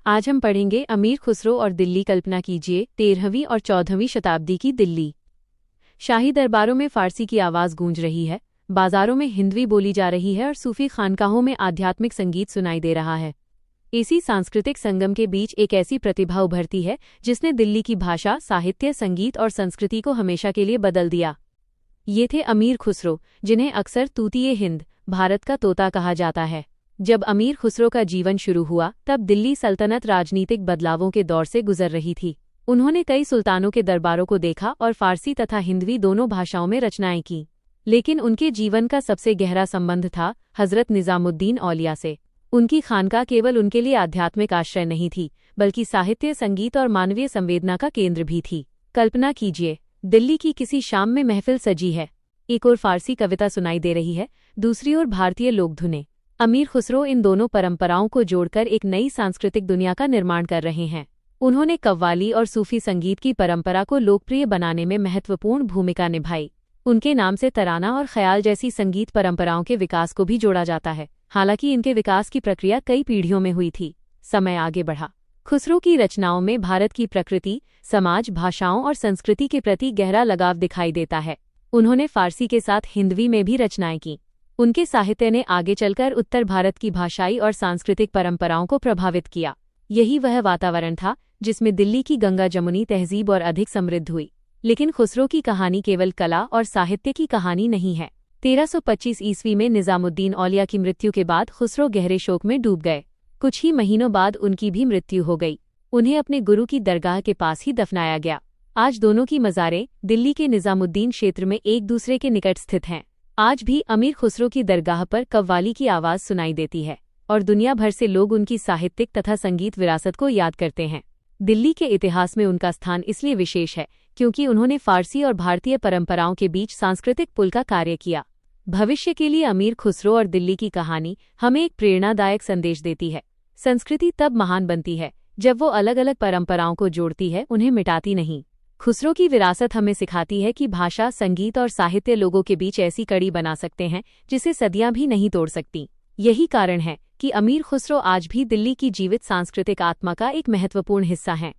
आज हम पढ़ेंगे अमीर खुसरो और दिल्ली। कल्पना कीजिए 13वीं और 14वीं शताब्दी की दिल्ली। शाही दरबारों में फारसी की आवाज़ गूंज रही है, बाजारों में हिंदवी बोली जा रही है और सूफी खानकाहों में आध्यात्मिक संगीत सुनाई दे रहा है। इसी सांस्कृतिक संगम के बीच एक ऐसी प्रतिभा उभरती है जिसने दिल्ली की भाषा, साहित्य, संगीत और संस्कृति को हमेशा के लिए बदल दिया। ये थे अमीर खुसरो, जिन्हें अक्सर तूतिए हिंद, भारत का तोता कहा जाता है। जब अमीर खुसरो का जीवन शुरू हुआ तब दिल्ली सल्तनत राजनीतिक बदलावों के दौर से गुजर रही थी। उन्होंने कई सुल्तानों के दरबारों को देखा और फारसी तथा हिंदवी दोनों भाषाओं में रचनाएं की। लेकिन उनके जीवन का सबसे गहरा संबंध था हजरत निजामुद्दीन औलिया से। उनकी खानका केवल उनके लिए आध्यात्मिक आश्रय नहीं थी, बल्कि साहित्य, संगीत और मानवीय संवेदना का केंद्र भी थी। कल्पना कीजिए, दिल्ली की किसी शाम में महफिल सजी है। एक ओर फारसी कविता सुनाई दे रही है, दूसरी ओर भारतीय लोकधुनें। अमीर खुसरो इन दोनों परंपराओं को जोड़कर एक नई सांस्कृतिक दुनिया का निर्माण कर रहे हैं। उन्होंने कव्वाली और सूफी संगीत की परंपरा को लोकप्रिय बनाने में महत्वपूर्ण भूमिका निभाई। उनके नाम से तराना और ख्याल जैसी संगीत परंपराओं के विकास को भी जोड़ा जाता है। हालांकि इनके विकास की प्रक्रिया कई पीढ़ियों में हुई थी। समय आगे बढ़ा। खुसरो की रचनाओं में भारत की प्रकृति, समाज, भाषाओं और संस्कृति के प्रति गहरा लगाव दिखाई देता है। उन्होंने फारसी के साथ हिंदवी में भी रचनाएं की। उनके साहित्य ने आगे चलकर उत्तर भारत की भाषाई और सांस्कृतिक परंपराओं को प्रभावित किया। यही वह वातावरण था जिसमें दिल्ली की गंगा जमुनी तहजीब और अधिक समृद्ध हुई। लेकिन खुसरो की कहानी केवल कला और साहित्य की कहानी नहीं है। 1325 ईस्वी में निजामुद्दीन औलिया की मृत्यु के बाद खुसरो गहरे शोक में डूब गए। कुछ ही महीनों बाद उनकी भी मृत्यु हो गई। उन्हें अपने गुरु की दरगाह के पास ही दफनाया गया। आज दोनों की मज़ारें दिल्ली के निजामुद्दीन क्षेत्र में एक दूसरे के निकट स्थित हैं। आज भी अमीर खुसरो की दरगाह पर कव्वाली की आवाज़ सुनाई देती है और दुनिया भर से लोग उनकी साहित्यिक तथा संगीत विरासत को याद करते हैं। दिल्ली के इतिहास में उनका स्थान इसलिए विशेष है क्योंकि उन्होंने फारसी और भारतीय परंपराओं के बीच सांस्कृतिक पुल का कार्य किया। भविष्य के लिए अमीर खुसरो और दिल्ली की कहानी हमें एक प्रेरणादायक संदेश देती है। संस्कृति तब महान बनती है जब वो अलग अलग परंपराओं को जोड़ती है, उन्हें मिटाती नहीं। खुसरो की विरासत हमें सिखाती है कि भाषा, संगीत और साहित्य लोगों के बीच ऐसी कड़ी बना सकते हैं जिसे सदियां भी नहीं तोड़ सकती। यही कारण है कि अमीर खुसरो आज भी दिल्ली की जीवित सांस्कृतिक आत्मा का एक महत्वपूर्ण हिस्सा हैं।